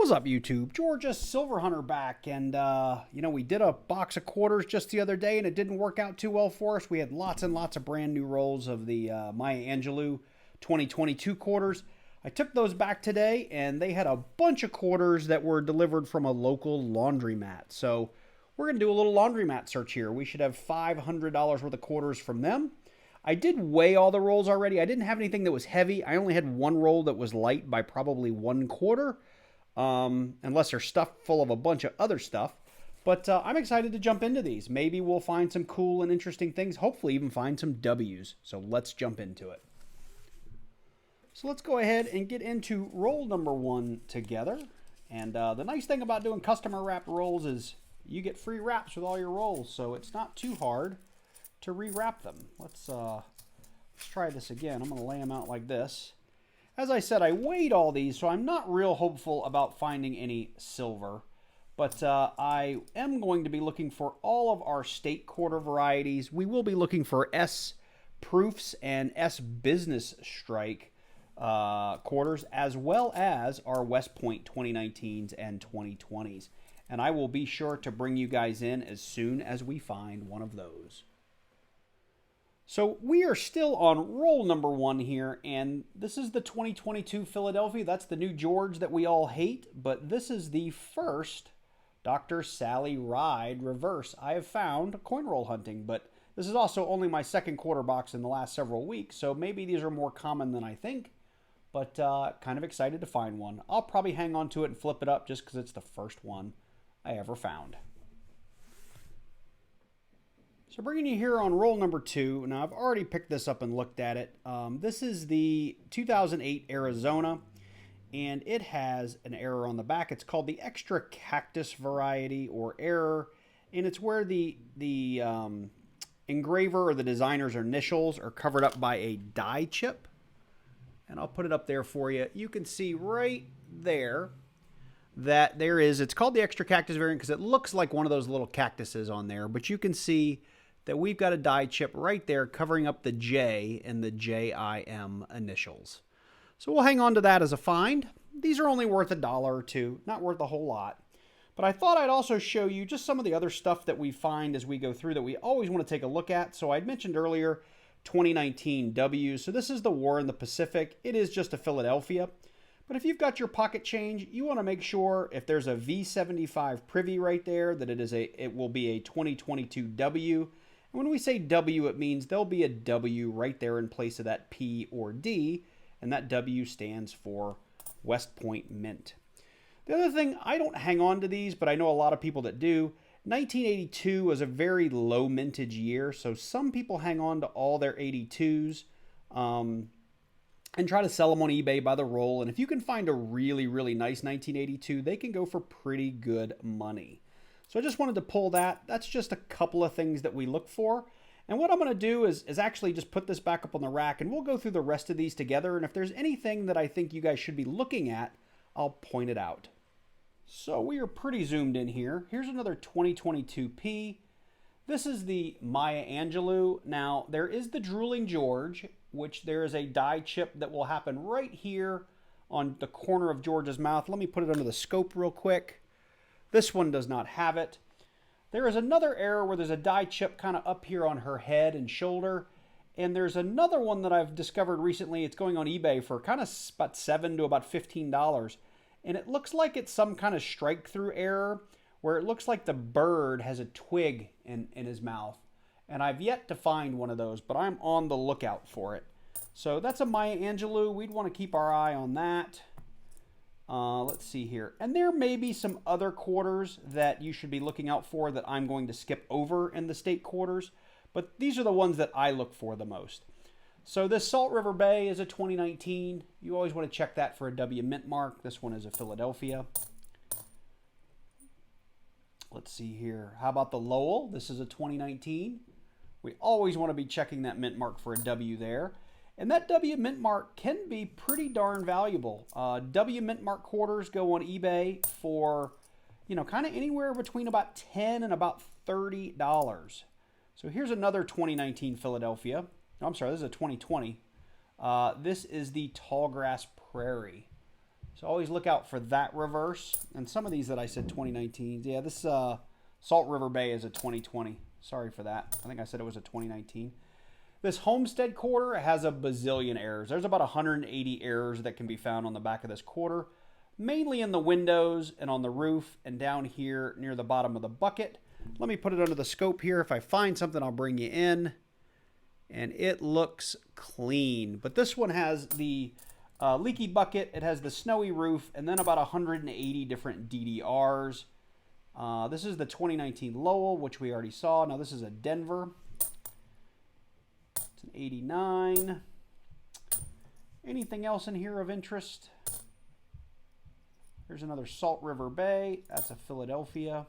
What's up, YouTube? Georgia Silver Hunter back, and we did a box of quarters just the other day, and it didn't work out too well for us. We had lots and lots of brand new rolls of the Maya Angelou 2022 quarters. I took those back today, and they had a bunch of quarters that were delivered from a local laundromat. So we're going to do a little laundromat search here. We should have $500 worth of quarters from them. I did weigh all the rolls already. I didn't have anything that was heavy. I only had one roll that was light by probably 1/4. Unless they're stuffed full of a bunch of other stuff. But I'm excited to jump into these. Maybe we'll find some cool and interesting things. Hopefully even find some W's. So let's jump into it. So let's go ahead and get into roll number 1 together. And the nice thing about doing customer wrapped rolls is you get free wraps with all your rolls. So it's not too hard to rewrap them. Let's try this again. I'm going to lay them out like this. As I said, I weighed all these, so I'm not real hopeful about finding any silver. But I am going to be looking for all of our state quarter varieties. We will be looking for S proofs and S business strike quarters, as well as our West Point 2019s and 2020s. And I will be sure to bring you guys in as soon as we find one of those. So we are still on roll number 1 here, and this is the 2022 Philadelphia. That's the new George that we all hate, but this is the first Dr. Sally Ride reverse I have found coin roll hunting, but this is also only my second quarter box in the last several weeks, so maybe these are more common than I think, but kind of excited to find one. I'll probably hang on to it and flip it up just because it's the first one I ever found. So bringing you here on roll number 2. Now I've already picked this up and looked at it. This is the 2008 Arizona, and it has an error on the back. It's called the extra cactus variety or error, and it's where the engraver or the designer's initials are covered up by a die chip. And I'll put it up there for you. You can see right there that there is, it's called the extra cactus variant because it looks like one of those little cactuses on there, but you can see that we've got a die chip right there covering up the J and the JIM initials. So we'll hang on to that as a find. These are only worth $1 or $2, not worth a whole lot. But I thought I'd also show you just some of the other stuff that we find as we go through that we always want to take a look at. So I'd mentioned earlier 2019 W's. So this is the War in the Pacific. It is just a Philadelphia. But if you've got your pocket change, you want to make sure if there's a V75 privy right there that it will be a 2022 W. When we say W, it means there'll be a W right there in place of that P or D, and that W stands for West Point Mint. The other thing, I don't hang on to these, but I know a lot of people that do. 1982 was a very low mintage year, so some people hang on to all their 82s and try to sell them on eBay by the roll. And if you can find a really, really nice 1982, they can go for pretty good money. So I just wanted to pull that. That's just a couple of things that we look for. And what I'm going to do is actually just put this back up on the rack, and we'll go through the rest of these together. And if there's anything that I think you guys should be looking at, I'll point it out. So we are pretty zoomed in here. Here's another 2022 P. This is the Maya Angelou. Now, there is the Drooling George, which there is a die chip that will happen right here on the corner of George's mouth. Let me put it under the scope real quick. This one does not have it. There is another error where there's a die chip kind of up here on her head and shoulder. And there's another one that I've discovered recently. It's going on eBay for kind of about $7 to about $15. And it looks like it's some kind of strike through error where it looks like the bird has a twig in his mouth. And I've yet to find one of those, but I'm on the lookout for it. So that's a Maya Angelou. We'd want to keep our eye on that. Let's see here. And there may be some other quarters that you should be looking out for that I'm going to skip over in the state quarters. But these are the ones that I look for the most. So this Salt River Bay is a 2019. You always want to check that for a W mint mark. This one is a Philadelphia. Let's see here. How about the Lowell? This is a 2019. We always want to be checking that mint mark for a W there. And that W mint mark can be pretty darn valuable. W mint mark quarters go on eBay for, kind of anywhere between about $10 and about $30. So here's another 2019 Philadelphia. No, I'm sorry, this is a 2020. This is the Tallgrass Prairie. So always look out for that reverse. And some of these that I said 2019. Yeah, this Salt River Bay is a 2020. Sorry for that. I think I said it was a 2019. This Homestead quarter has a bazillion errors. There's about 180 errors that can be found on the back of this quarter, mainly in the windows and on the roof and down here near the bottom of the bucket. Let me put it under the scope here. If I find something, I'll bring you in. And it looks clean. But this one has the leaky bucket. It has the snowy roof and then about 180 different DDRs. This is the 2019 Lowell, which we already saw. Now this is a Denver. It's an 89. Anything else in here of interest? Here's another Salt River Bay. That's a Philadelphia.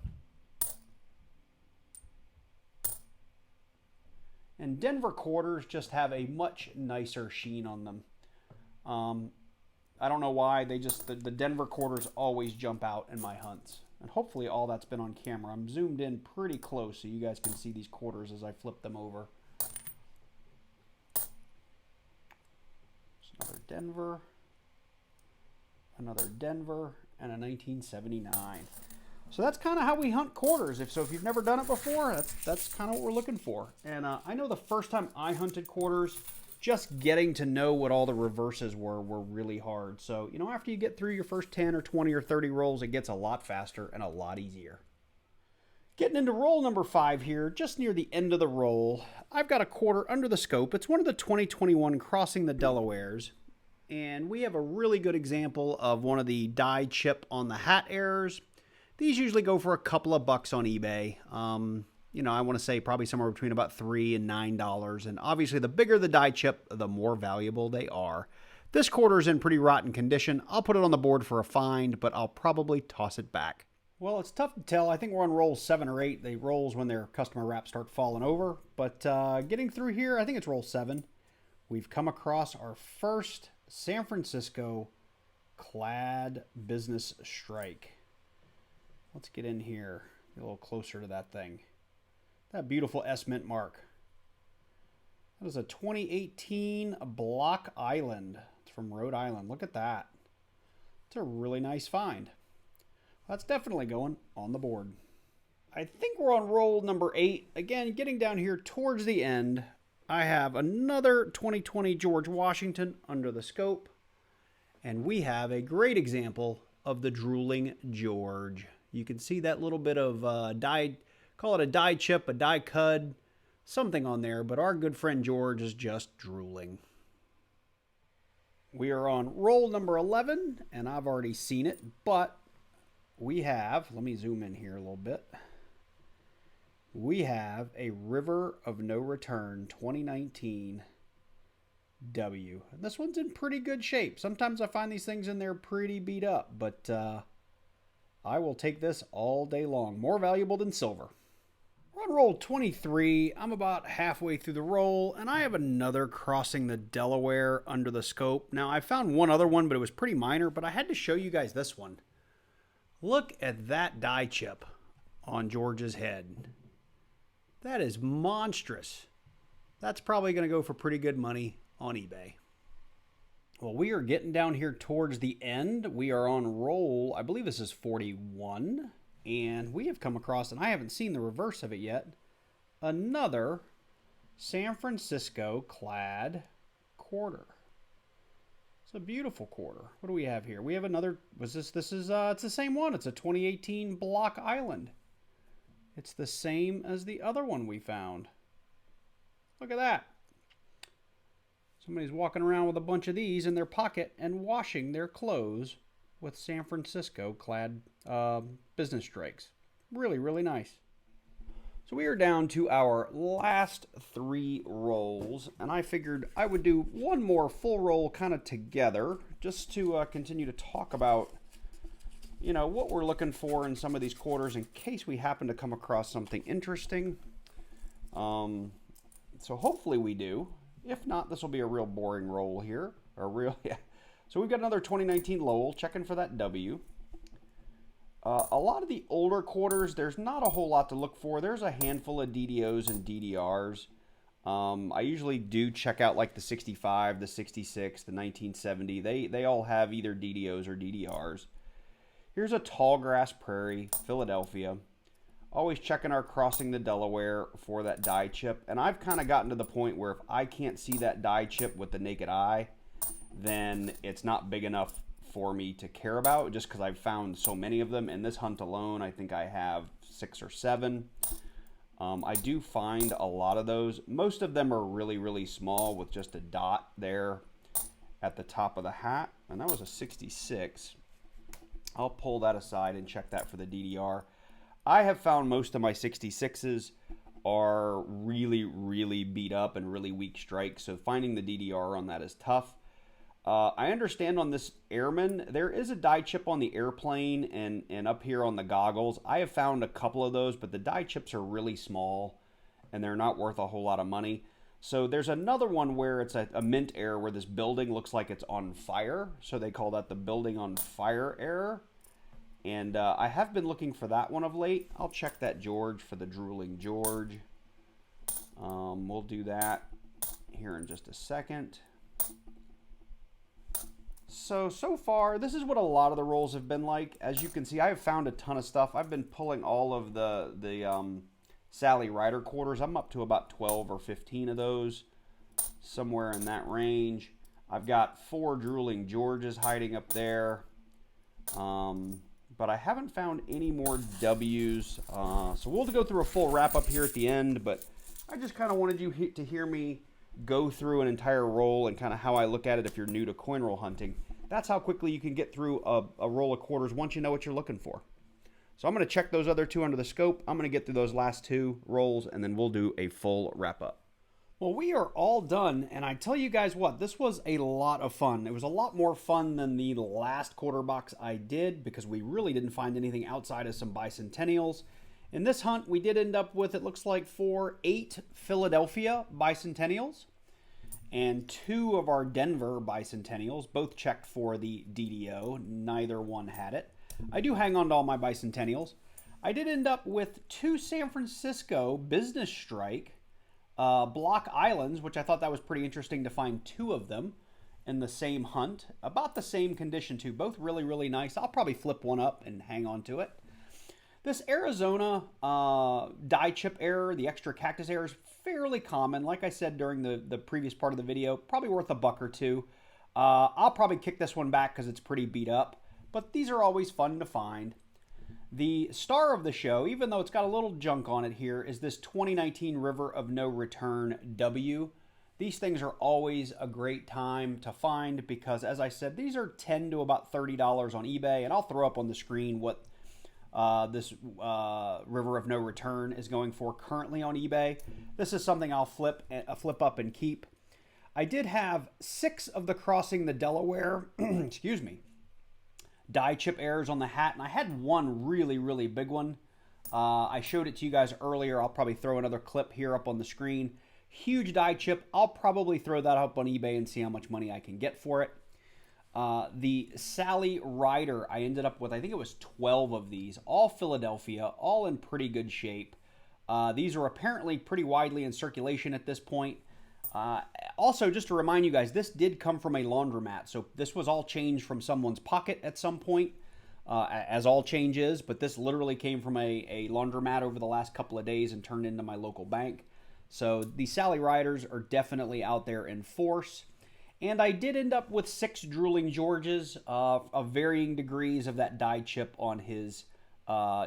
And Denver quarters just have a much nicer sheen on them. I don't know why. They just, the Denver quarters always jump out in my hunts. And hopefully all that's been on camera. I'm zoomed in pretty close so you guys can see these quarters as I flip them over. Another Denver, and a 1979. So that's kind of how we hunt quarters. If you've never done it before, that's kind of what we're looking for. And I know the first time I hunted quarters, just getting to know what all the reverses were really hard. So, you know, after you get through your first 10 or 20 or 30 rolls, it gets a lot faster and a lot easier. Getting into roll number 5 here, just near the end of the roll, I've got a quarter under the scope. It's one of the 2021 Crossing the Delawares. And we have a really good example of one of the die chip on the hat errors. These usually go for a couple of bucks on eBay. You know, I want to say probably somewhere between about $3 and $9. And obviously, the bigger the die chip, the more valuable they are. This quarter is in pretty rotten condition. I'll put it on the board for a find, but I'll probably toss it back. Well, it's tough to tell. I think we're on roll 7 or 8. They rolls when their customer wraps start falling over. But getting through here, I think it's roll 7. We've come across our first San Francisco clad business strike. Let's get in here, get a little closer to that thing. That beautiful S Mint mark. That is a 2018 Block Island. It's from Rhode Island. Look at that. It's a really nice find. That's definitely going on the board. I think we're on roll number 8. Again, getting down here towards the end, I have another 2020 George Washington under the scope. And we have a great example of the Drooling George. You can see that little bit of die, call it a die chip, a die cud, something on there. But our good friend George is just drooling. We are on roll number 11, and I've already seen it, but we have, let me zoom in here a little bit. We have a River of No Return 2019 W. And this one's in pretty good shape. Sometimes I find these things in there pretty beat up, but I will take this all day long. More valuable than silver. We're on roll 23. I'm about halfway through the roll, and I have another Crossing the Delaware under the scope. Now, I found one other one, but it was pretty minor, but I had to show you guys this one. Look at that die chip on George's head. That is monstrous. That's probably going to go for pretty good money on eBay. Well, we are getting down here towards the end. We are on roll, I believe this is 41. And we have come across, and I haven't seen the reverse of it yet, another San Francisco clad quarter. It's a beautiful quarter. What do we have here? We have another, it's the same one. It's a 2018 Block Island. It's the same as the other one we found. Look at that. Somebody's walking around with a bunch of these in their pocket and washing their clothes with San Francisco clad business strikes. Really, really nice. So we are down to our last 3 rolls, and I figured I would do one more full roll kind of together just to continue to talk about, you know, what we're looking for in some of these quarters in case we happen to come across something interesting. So hopefully we do. If not, this will be a real boring roll here. Yeah. So we've got another 2019 Lowell, checking for that W. A lot of the older quarters, there's not a whole lot to look for. There's a handful of DDOs and DDRs. I usually do check out like the 65, the 66, the 1970. They all have either DDOs or DDRs. Here's a tall grass prairie, Philadelphia. Always checking our crossing the Delaware for that die chip. And I've kind of gotten to the point where if I can't see that die chip with the naked eye, then it's not big enough for me to care about, just because I've found so many of them. In this hunt alone, I think I have 6 or 7. I do find a lot of those. Most of them are really, really small with just a dot there at the top of the hat. And that was a 66. I'll pull that aside and check that for the DDR. I have found most of my 66s are really, really beat up and really weak strikes. So finding the DDR on that is tough. I understand on this Airman, there is a die chip on the airplane and up here on the goggles. I have found a couple of those, but the die chips are really small and they're not worth a whole lot of money. So there's another one where it's a mint error where this building looks like it's on fire. So they call that the building on fire error. And I have been looking for that one of late. I'll check that George for the Drooling George. We'll do that here in just a second. So far, this is what a lot of the rolls have been like. As you can see, I have found a ton of stuff. I've been pulling all of the Sally Ryder quarters. I'm up to about 12 or 15 of those, somewhere in that range. I've got 4 Drooling Georges hiding up there. But I haven't found any more W's. So we'll go through a full wrap-up here at the end, but I just kind of wanted you to hear me go through an entire roll and kind of how I look at it if you're new to coin roll hunting. That's how quickly you can get through a roll of quarters once you know what you're looking for. So I'm going to check those other 2 under the scope. I'm going to get through those last 2 rolls, and then we'll do a full wrap-up. Well, we are all done, and I tell you guys what, this was a lot of fun. It was a lot more fun than the last quarter box I did because we really didn't find anything outside of some bicentennials. In this hunt, we did end up with, it looks like, 8 Philadelphia bicentennials and 2 of our Denver bicentennials, both checked for the DDO. Neither one had it. I do hang on to all my bicentennials. I did end up with 2 San Francisco business strike Block Islands, which I thought that was pretty interesting to find 2 of them in the same hunt. About the same condition too. Both really, really nice. I'll probably flip one up and hang on to it. This Arizona die chip error, the extra cactus error, is fairly common. Like I said during the previous part of the video, probably worth $1 or 2. I'll probably kick this one back because it's pretty beat up. But these are always fun to find. The star of the show, even though it's got a little junk on it here, is this 2019 River of No Return W. These things are always a great time to find because, as I said, these are $10 to about $30 on eBay. And I'll throw up on the screen what this River of No Return is going for currently on eBay. This is something I'll flip up and keep. I did have 6 of the Crossing the Delaware, excuse me, die chip errors on the hat, and I had one really, really big one. I showed it to you guys earlier. I'll probably throw another clip here up on the screen. Huge die chip. I'll probably throw that up on eBay and see how much money I can get for it. The Sally Ryder, I ended up with, I think it was 12 of these, all Philadelphia, all in pretty good shape. These are apparently pretty widely in circulation at this point. Also, just to remind you guys, this did come from a laundromat, so this was all changed from someone's pocket at some point, as all change is, but this literally came from a laundromat over the last couple of days and turned into my local bank. So the Sally Ryders are definitely out there in force. And I did end up with 6 Drooling Georges of varying degrees of that die chip on his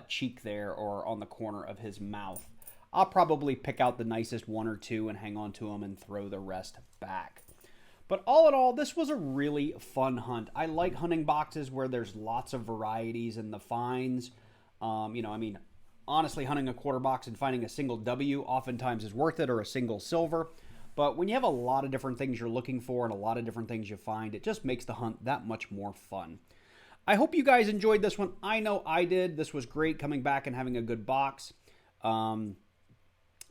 cheek there or on the corner of his mouth. I'll probably pick out the nicest 1 or 2 and hang on to them and throw the rest back. But all in all, this was a really fun hunt. I like hunting boxes where there's lots of varieties in the finds. Honestly, hunting a quarter box and finding a single W oftentimes is worth it, or a single silver. But when you have a lot of different things you're looking for and a lot of different things you find, it just makes the hunt that much more fun. I hope you guys enjoyed this one. I know I did. This was great coming back and having a good box.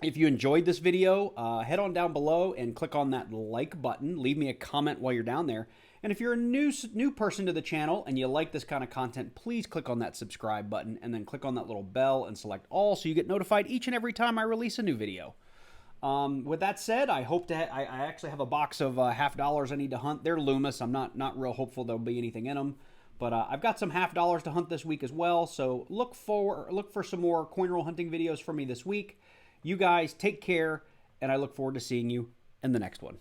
If you enjoyed this video, head on down below and click on that like button. Leave me a comment while you're down there. And if you're a new person to the channel and you like this kind of content, please click on that subscribe button and then click on that little bell and select all so you get notified each and every time I release a new video. With that said, I hope to. I actually have a box of $half I need to hunt. They're Loomis. I'm not real hopeful there'll be anything in them, but I've got some $half to hunt this week as well. So look for some more coin roll hunting videos from me this week. You guys take care, and I look forward to seeing you in the next one.